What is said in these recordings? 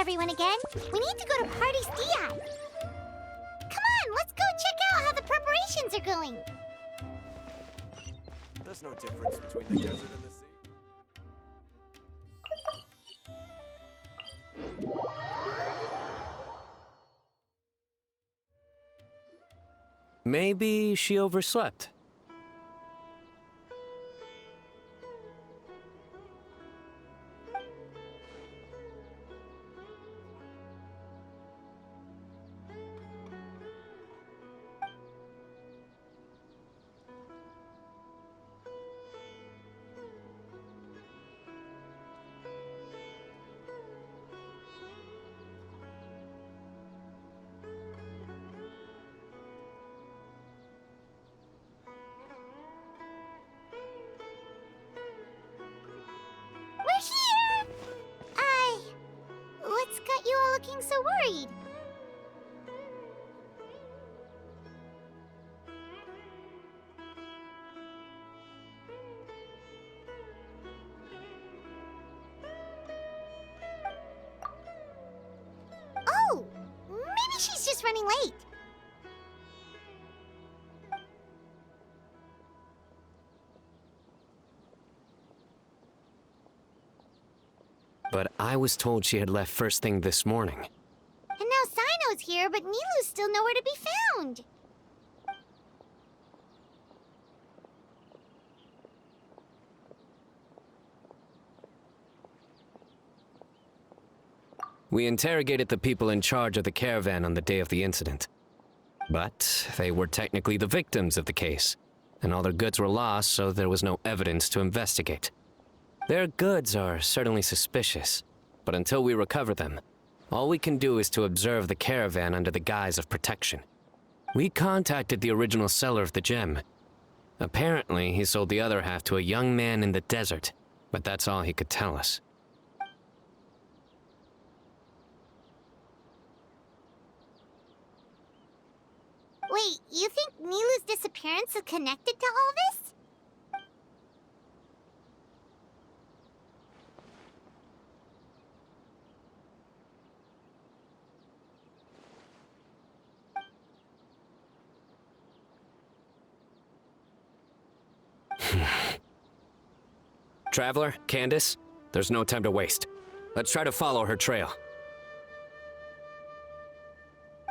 everyone again. We need to go to Party's Diai. Come on, let's go check out how the preparations are going. There's no difference between the desert and the sea. Maybe she overslept. We're here! What's got you all looking so worried? Oh, maybe she's just running late. But I was told she had left first thing this morning. And now Sino's here, but Nilu's still nowhere to be found. We interrogated the people in charge of the caravan on the day of the incident. But they were technically the victims of the case, and all their goods were lost, so there was no evidence to investigate. Their goods are certainly suspicious, but until we recover them, all we can do is to observe the caravan under the guise of protection. We contacted the original seller of the gem. Apparently, he sold the other half to a young man in the desert, but that's all he could tell us. Wait, you think Nilu's disappearance is connected to all this? Traveler, Candice, there's no time to waste. Let's try to follow her trail.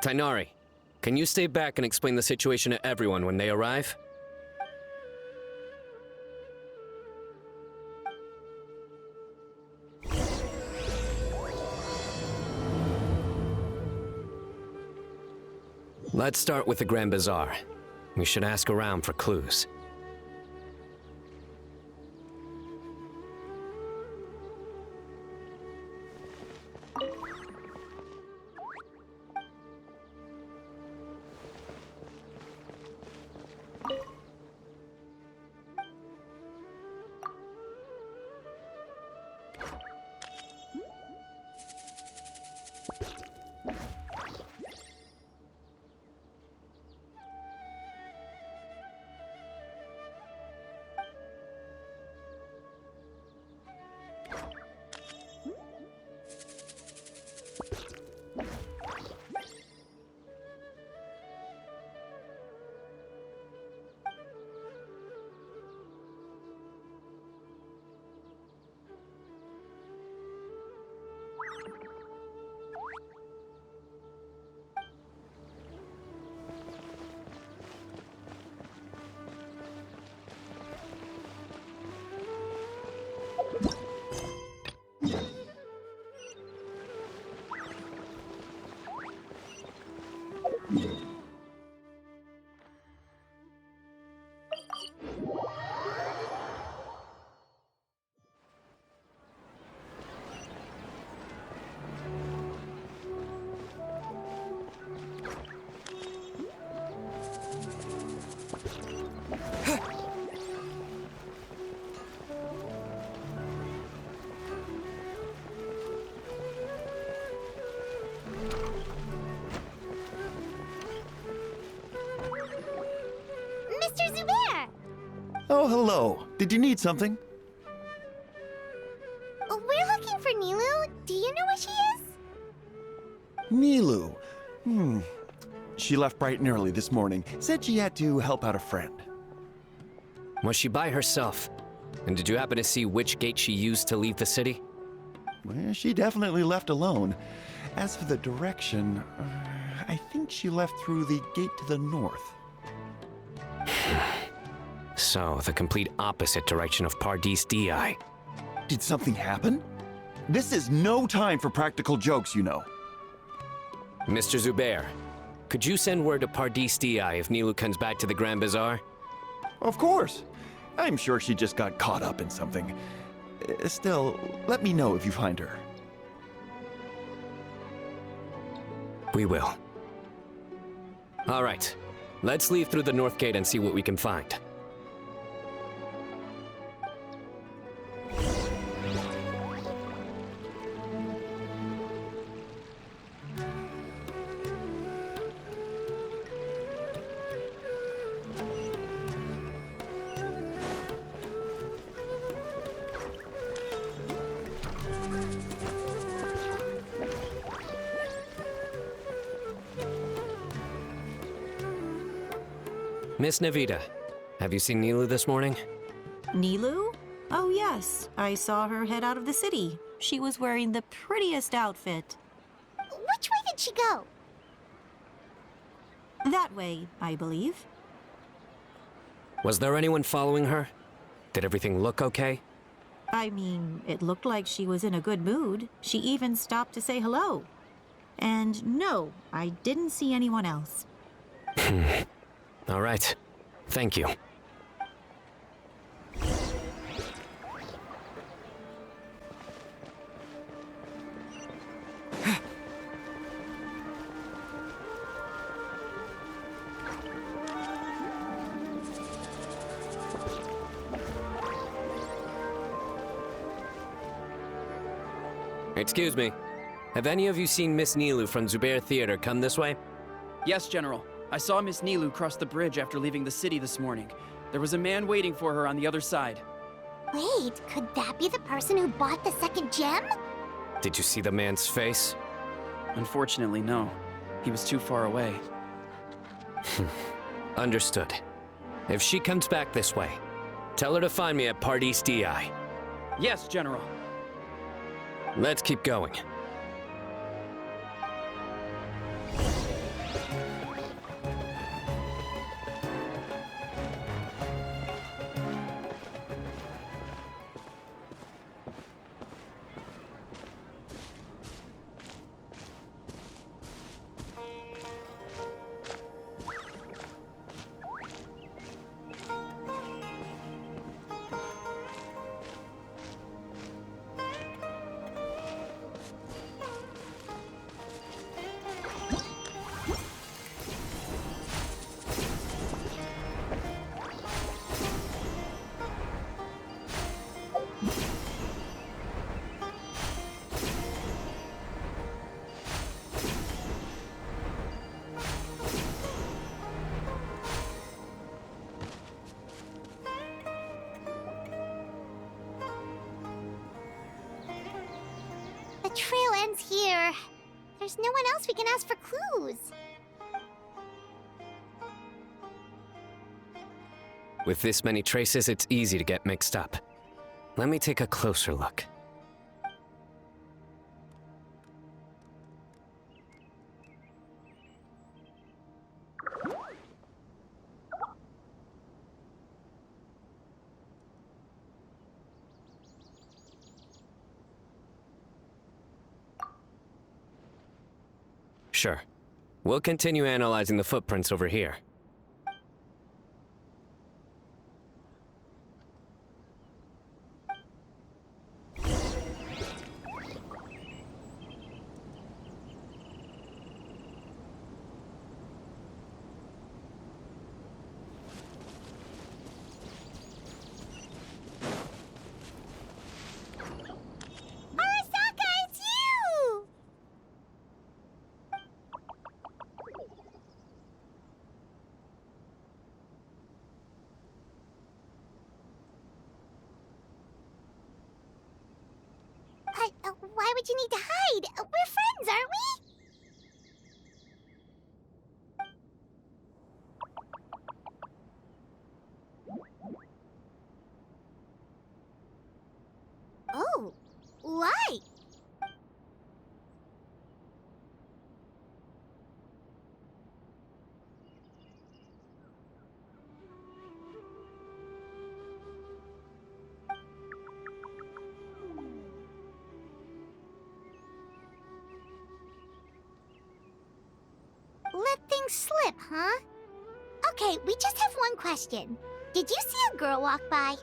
Tainari, can you stay back and explain the situation to everyone when they arrive? Let's start with the Grand Bazaar. We should ask around for clues. Mr. Zubair! Oh, hello. Did you need something? We're looking for Nilu. Do you know where she is? Nilu. She left bright and early this morning. Said she had to help out a friend. Was she by herself? And did you happen to see which gate she used to leave the city? Well, she definitely left alone. As for the direction, I think she left through the gate to the north. So, the complete opposite direction of Pardis Di. Did something happen? This is no time for practical jokes, you know. Mr. Zubair, could you send word to Pardis Di if Nilu comes back to the Grand Bazaar? Of course. I'm sure she just got caught up in something. Still, let me know if you find her. We will. All right. Let's leave through the north gate and see what we can find. Miss Navita, have you seen Nilu this morning? Nilu? Oh yes, I saw her head out of the city. She was wearing the prettiest outfit. Which way did she go? That way, I believe. Was there anyone following her? Did everything look okay? I mean, it looked like she was in a good mood. She even stopped to say hello. And no, I didn't see anyone else. All right. Thank you. Excuse me. Have any of you seen Miss Nilu from Zubair Theater come this way? Yes, General. I saw Miss Nilu cross the bridge after leaving the city this morning. There was a man waiting for her on the other side. Wait, could that be the person who bought the second gem? Did you see the man's face? Unfortunately, no. He was too far away. Understood. If she comes back this way, tell her to find me at Pardis Di. Yes, General. Let's keep going. The trail ends here. There's no one else we can ask for clues. With this many traces, it's easy to get mixed up. Let me take a closer look. Sure. We'll continue analyzing the footprints over here. Arasaka, it's you! Why would you need to hide? We're friends, aren't we? let things slip, huh? Okay, we just have one question. Did you see a girl walk by?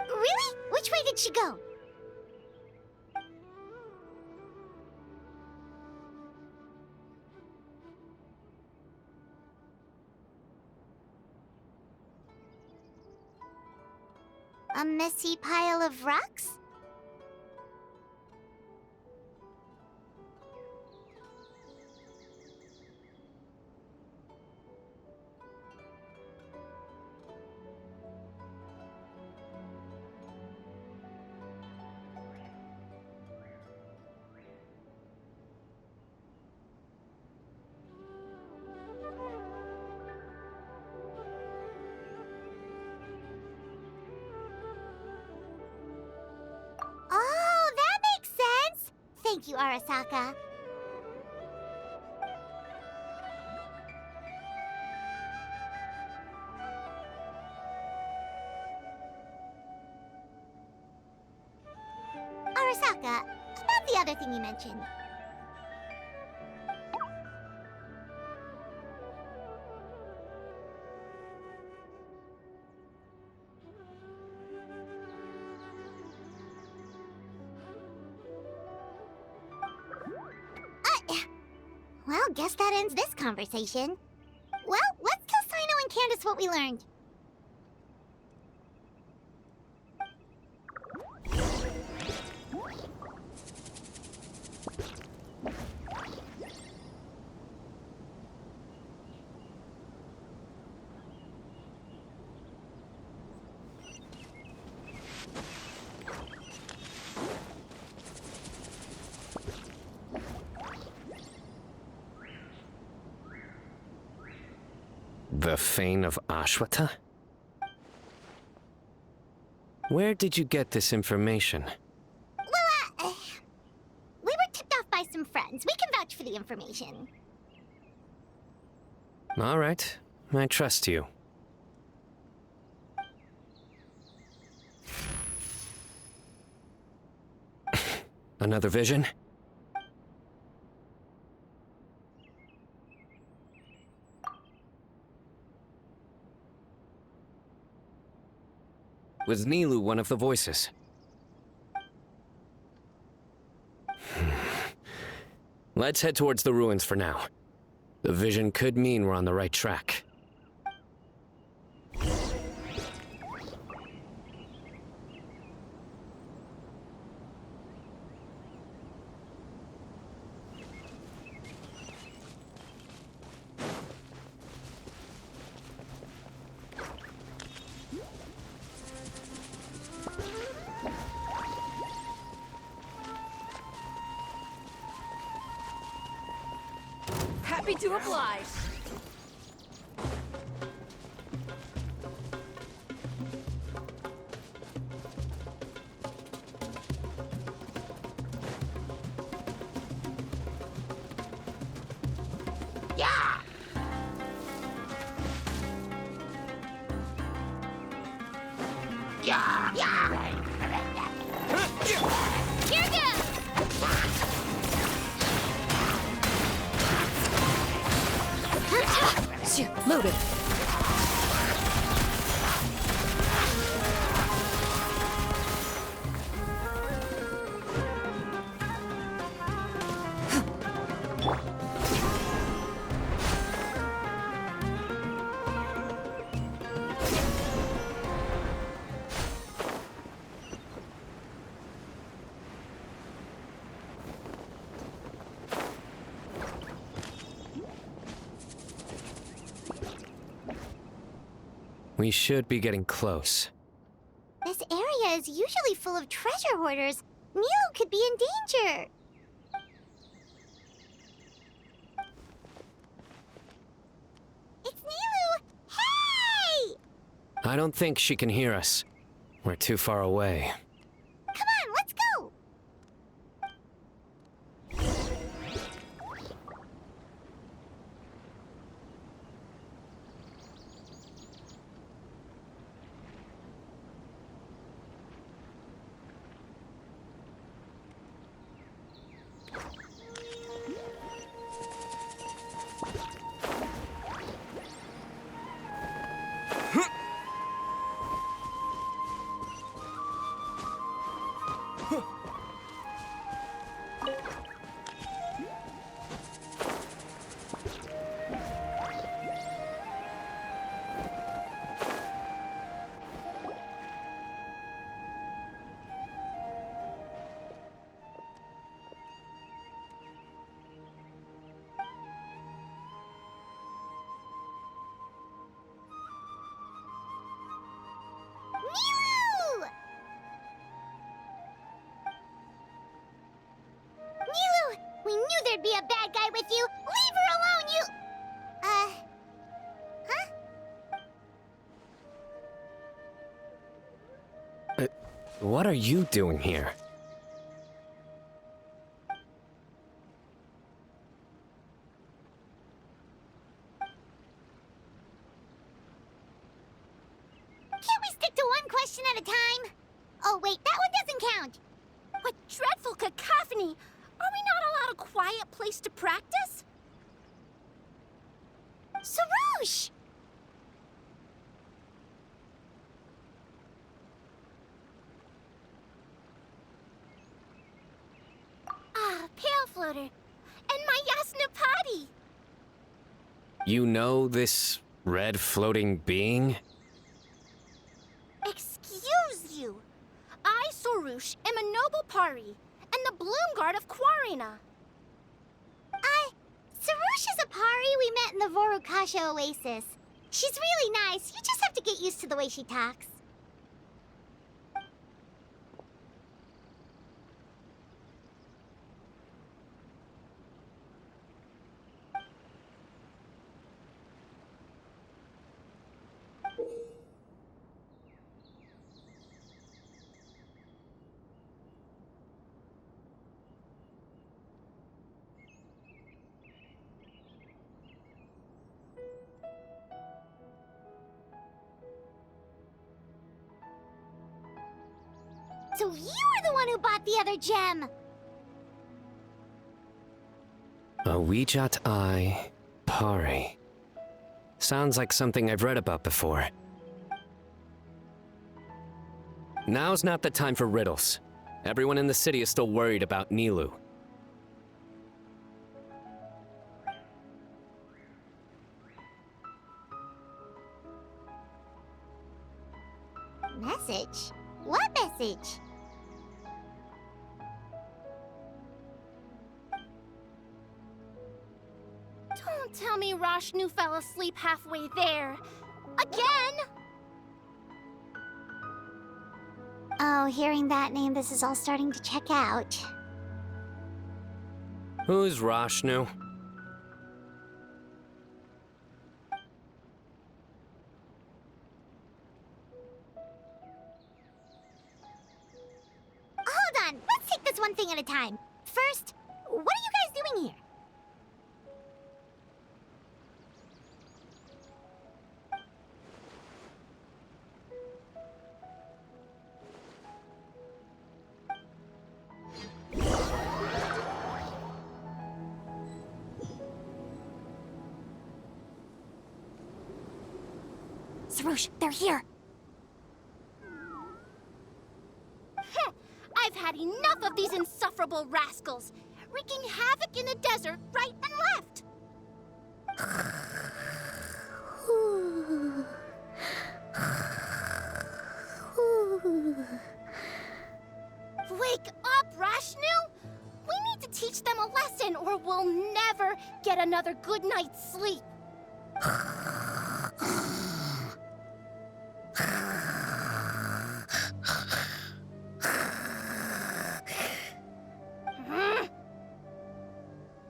Really? Which way did she go? A messy pile of rocks? Oh, that makes sense! Thank you, Arasaka. Arasaka, about the other thing you mentioned. Well, guess that ends this conversation. Well, let's tell Sino and Candice what we learned. The Fane of Ashwata? Where did you get this information? Well, we were tipped off by some friends. We can vouch for the information. All right, I trust you. Another vision? Was Nilu one of the voices? Let's head towards the ruins for now. The vision could mean we're on the right track. Happy to oblige. Here goes! Loaded. We should be getting close. This area is usually full of treasure hoarders. Nilo could be in danger. It's Nilo! Hey! I don't think she can hear us. We're too far away. Come on, let's go! there'd be a bad guy with you. Leave her alone, you... Huh? What are you doing here? Can't we stick to one question at a time? Oh, wait, that one doesn't count. What dreadful cacophony! Are we not allowed a quiet place to practice? Sarouche! Ah, Pale Floater. And my Yasnapati! You know this red floating being? Excuse you. I, Sarouche, am a noble pari, and the Bloom Guard of Quarina. Sarouche is a pari we met in the Vorukasha Oasis. She's really nice. You just have to get used to the way she talks. So you were the one who bought the other gem! A Wijat Eye Pari. Sounds like something I've read about before. Now's not the time for riddles. Everyone in the city is still worried about Nilou. Message? What message? Don't tell me Rashnu fell asleep halfway there. Again! Oh, hearing that name, this is all starting to check out. Who's Rashnu? Hold on, let's take this one thing at a time. First, what are you guys doing here? Sarouche, they're here. I've had enough of these insufferable rascals, wreaking havoc in the desert right and left. Wake up, Rashnu! We need to teach them a lesson or we'll never get another good night's sleep.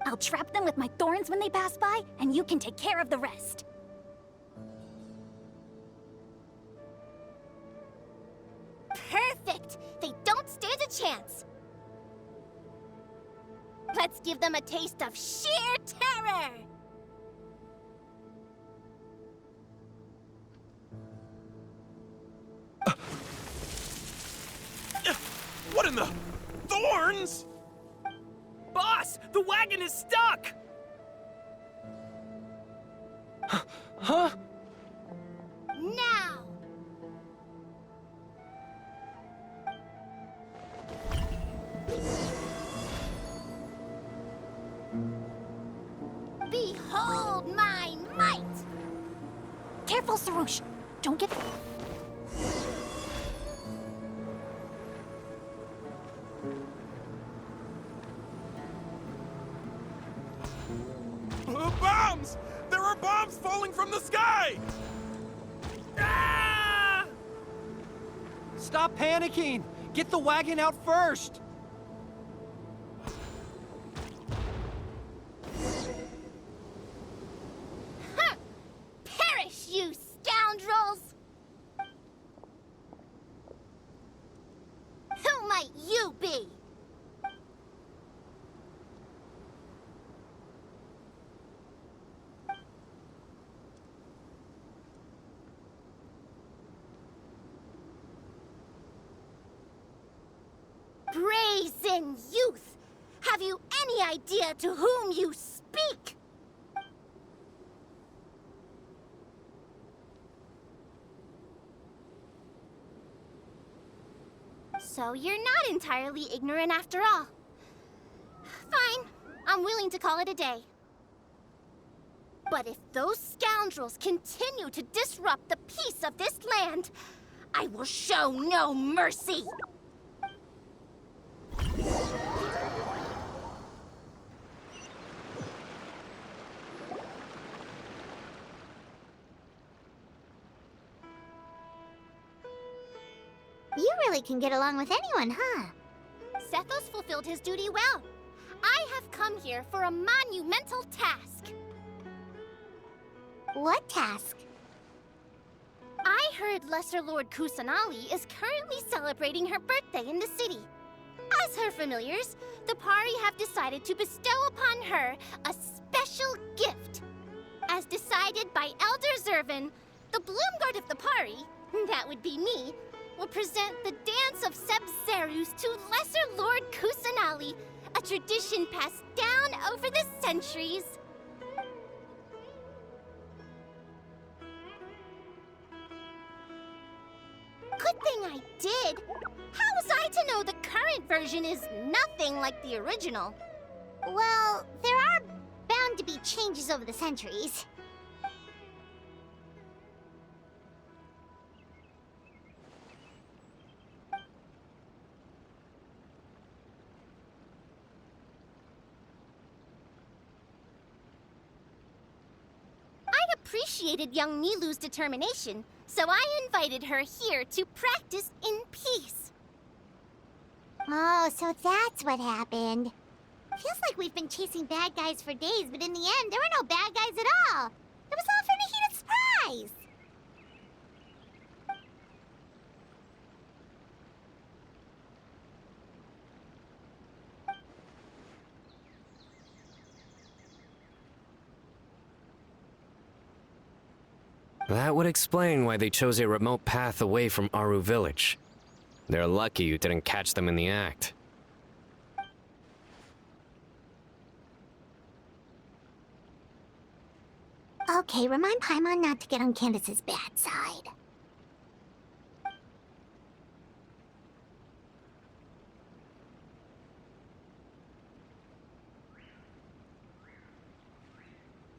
I'll trap them with my thorns when they pass by, and you can take care of the rest. Perfect! They don't stand a chance. Let's give them a taste of sheer terror! What in the... Thorns? Boss, the wagon is stuck! Huh? Now! Behold my might! Careful, Sarouche. Don't get... Bombs! There are bombs falling from the sky! Ah! Stop panicking! Get the wagon out first! forbidden youth! Have you any idea to whom you speak? So you're not entirely ignorant after all. Fine, I'm willing to call it a day. But if those scoundrels continue to disrupt the peace of this land, I will show no mercy! You really can get along with anyone, huh? Sethos fulfilled his duty well. I have come here for a monumental task. What task? I heard Lesser Lord Kusanali is currently celebrating her birthday in the city. As her familiars, the Pari have decided to bestow upon her a special gift. As decided by Elder Zervin, the Bloomguard of the Pari, that would be me, will present the Dance of Sebzerus to Lesser Lord Kusanali, a tradition passed down over the centuries. Good thing I did. How was I to know the current version is nothing like the original? Well, there are bound to be changes over the centuries. I appreciated young Nilu's determination, so I invited her here to practice in peace. Oh, so that's what happened. Feels like we've been chasing bad guys for days, but in the end, there were no bad guys at all. It was all for a heated surprise. That would explain why they chose a remote path away from Aru village. They're lucky you didn't catch them in the act. Okay, remind Paimon not to get on Candace's bad side.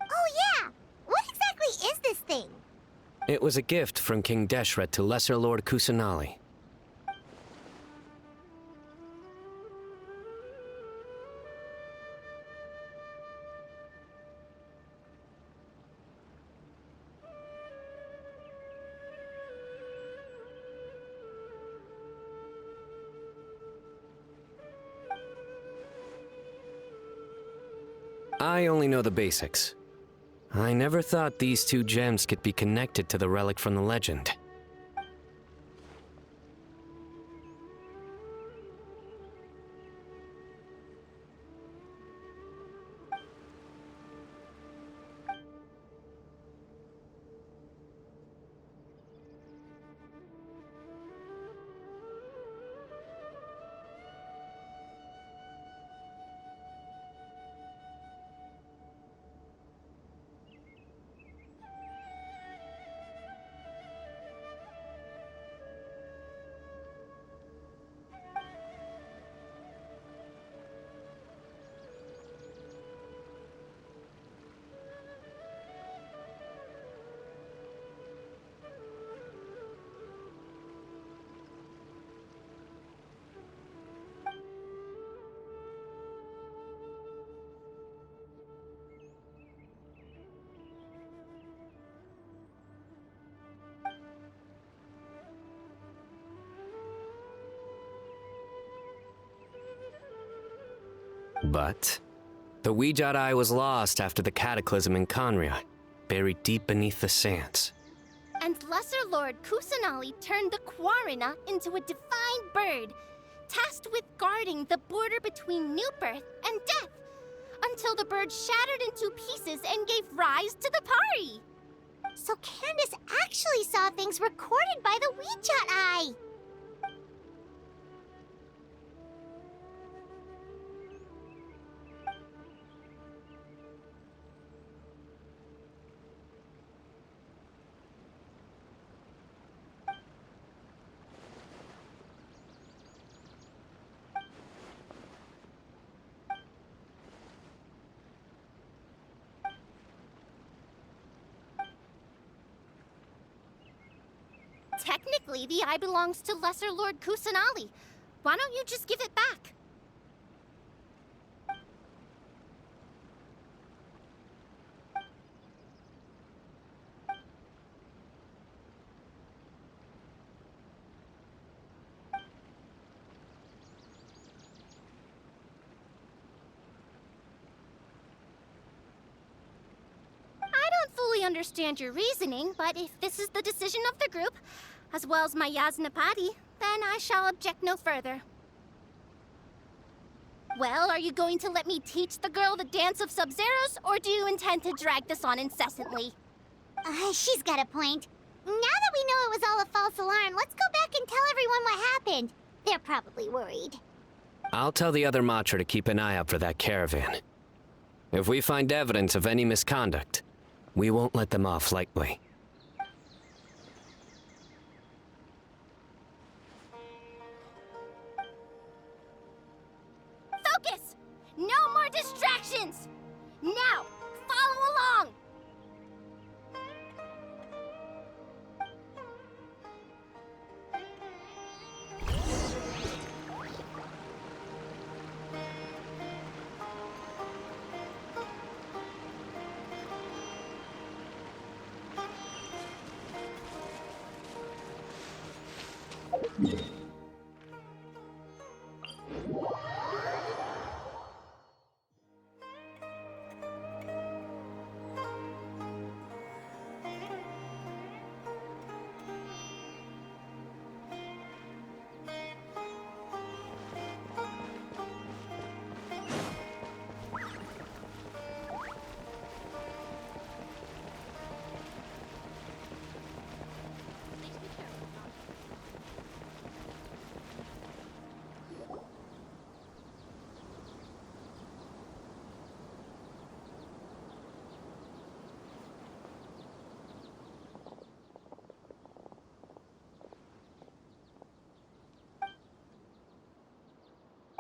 Oh yeah! What exactly is this thing? It was a gift from King Deshret to Lesser Lord Kusanali. I only know the basics. I never thought these two gems could be connected to the relic from the legend. But the Weejat Eye was lost after the cataclysm in Conria, buried deep beneath the sands. And Lesser Lord Kusanali turned the Quarina into a divine bird, tasked with guarding the border between new birth and death, until the bird shattered into pieces and gave rise to the Pari. So Candace actually saw things recorded by the Weejat Eye. Technically, the eye belongs to Lesser Lord Kusanali. Why don't you just give it back? I don't fully understand your reasoning, but if this is the decision of the group, as well as my Yasnapati, then I shall object no further. Well, are you going to let me teach the girl the dance of Sub-Zeros, or do you intend to drag this on incessantly? She's got a point. Now that we know it was all a false alarm, let's go back and tell everyone what happened. They're probably worried. I'll tell the other Matra to keep an eye out for that caravan. If we find evidence of any misconduct, we won't let them off lightly. Focus! No more distractions! Now, follow along!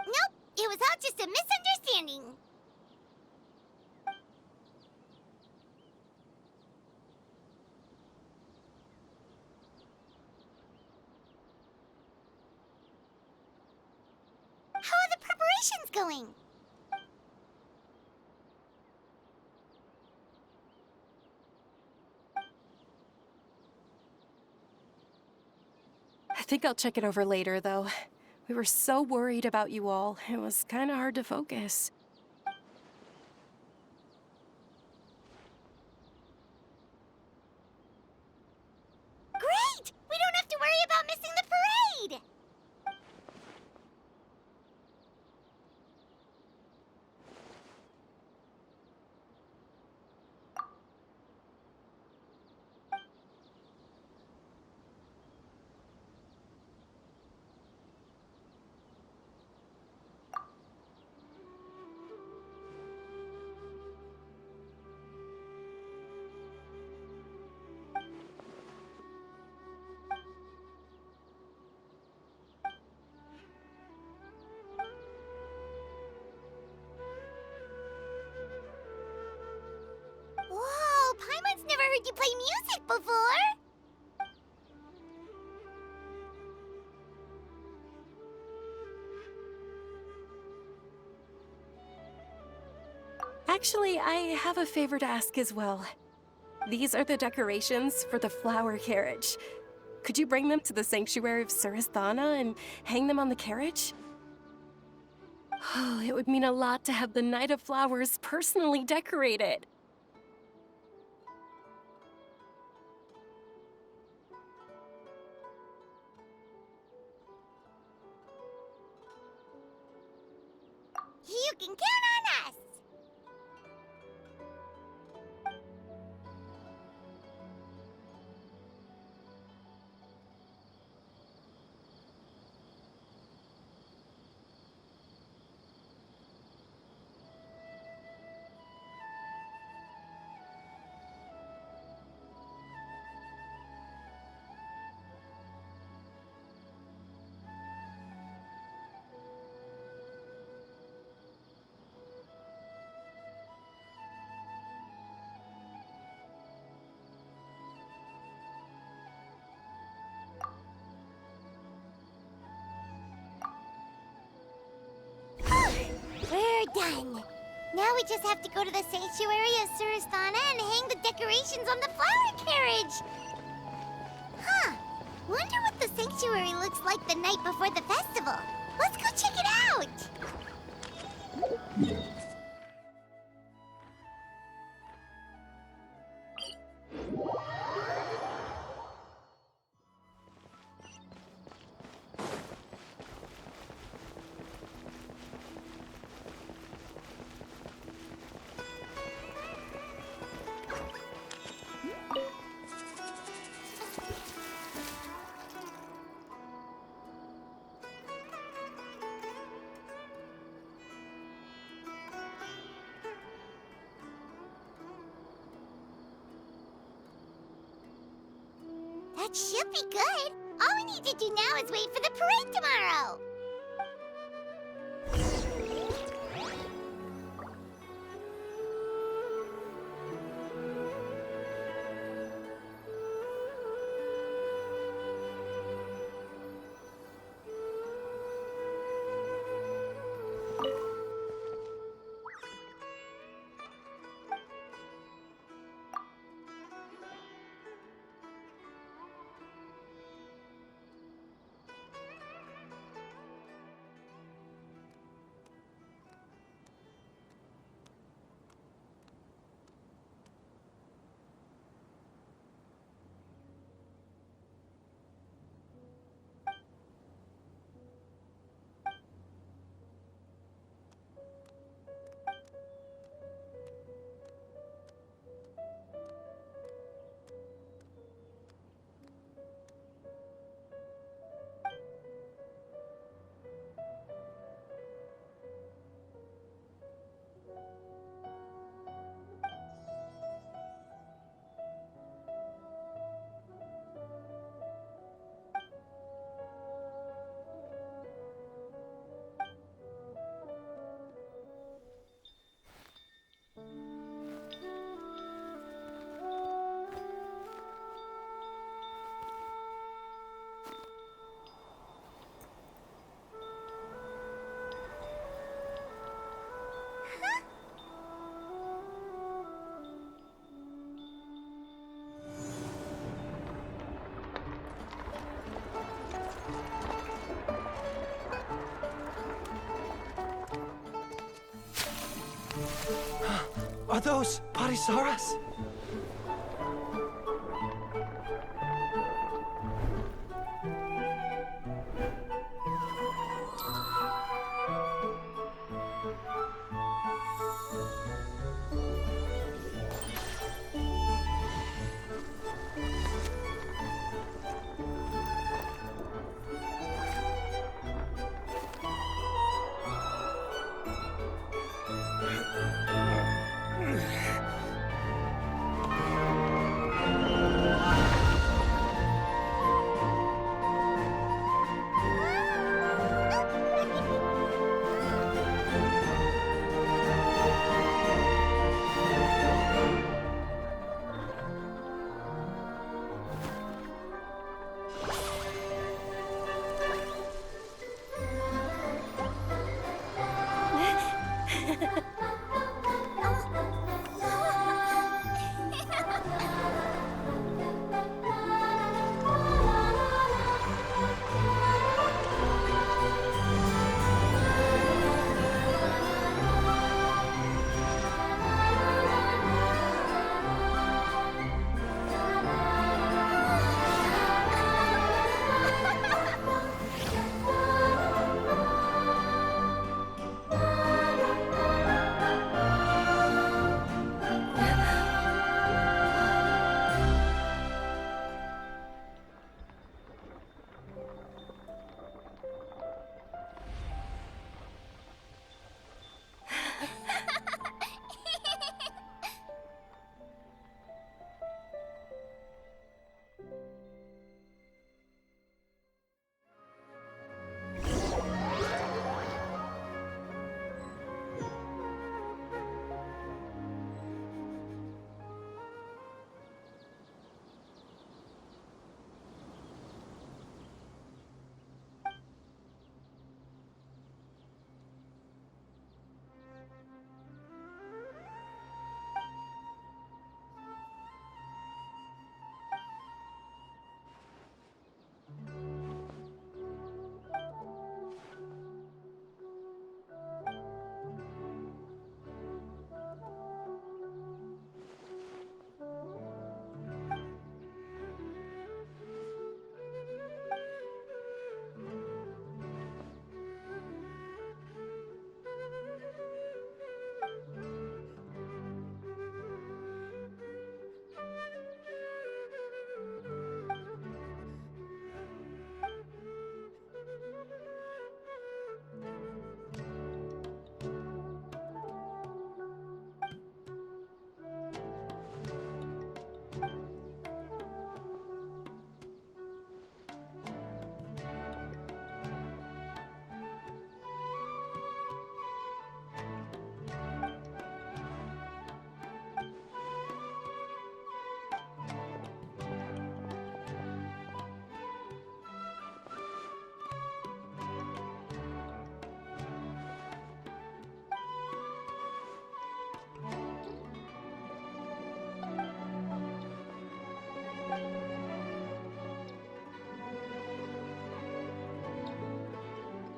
Nope, it was all just a misunderstanding. How are the preparations going? I think I'll check it over later, though. We were so worried about you all, it was kinda hard to focus. Great! We don't have to worry about missing the parade! Whoa, Paimon's never heard you play music before! Actually, I have a favor to ask as well. These are the decorations for the flower carriage. Could you bring them to the sanctuary of Surasthana and hang them on the carriage? Oh, it would mean a lot to have the Night of Flowers personally decorated. You can count on us! done! Now we just have to go to the sanctuary of Surasthana and hang the decorations on the flower carriage! Huh. Wonder what the sanctuary looks like the night before the festival. Let's go check it out! That should be good. All we need to do now is wait for the parade tomorrow. Are those Parisaras?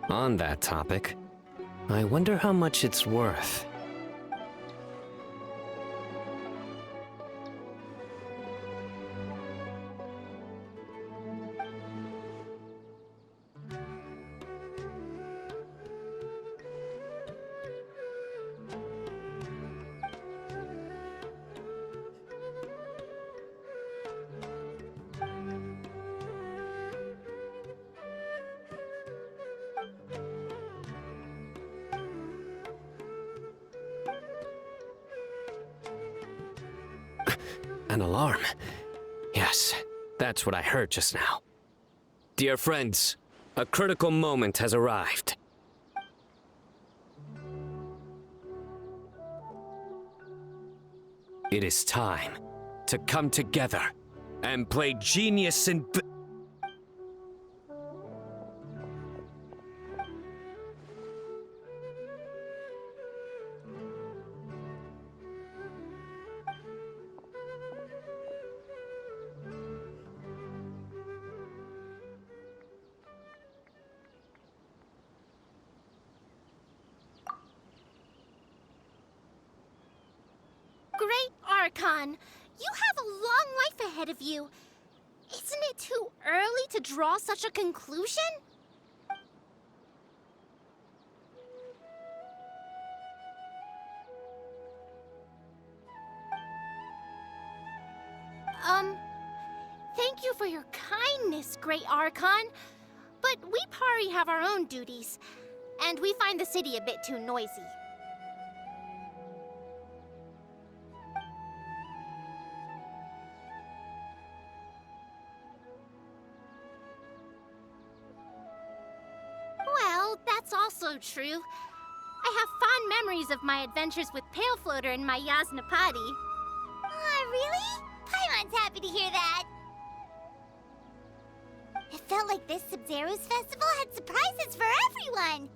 On that topic, I wonder how much it's worth. An alarm. Yes, that's what I heard just now. Dear friends, a critical moment has arrived. It is time to come together and play genius and... Great Archon, you have a long life ahead of you. Isn't it too early to draw such a conclusion? Thank you for your kindness, Great Archon. But we Pari have our own duties, and we find the city a bit too noisy. Well, that's also true. I have fond memories of my adventures with Pale Floater and my Yasnapati. Aw, really? Paimon's happy to hear that. It felt like this Sub-Zero's festival had surprises for everyone.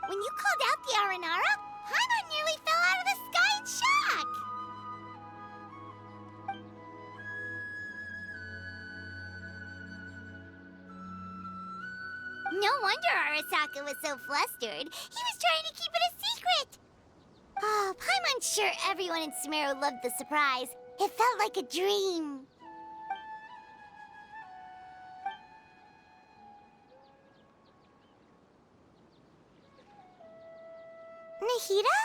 When you called out the Aranara, Paimon nearly fell out of the sky in shock. No wonder Arasaka was so flustered. He was trying to keep it a secret. Oh, Paimon's sure everyone in Sumeru loved the surprise. It felt like a dream. Nahida?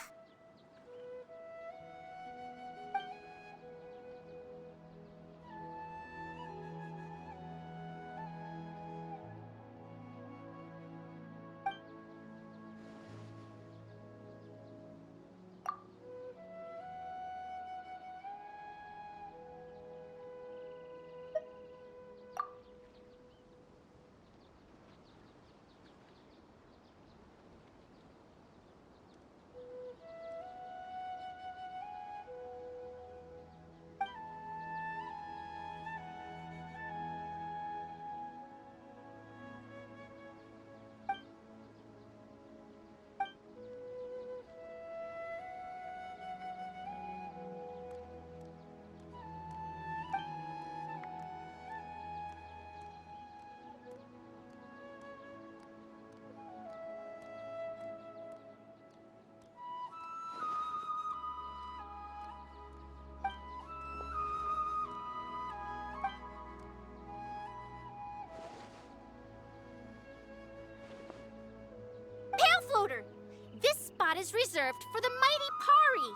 This spot is reserved for the mighty Pari.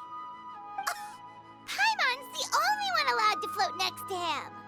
Paimon's the only one allowed to float next to him.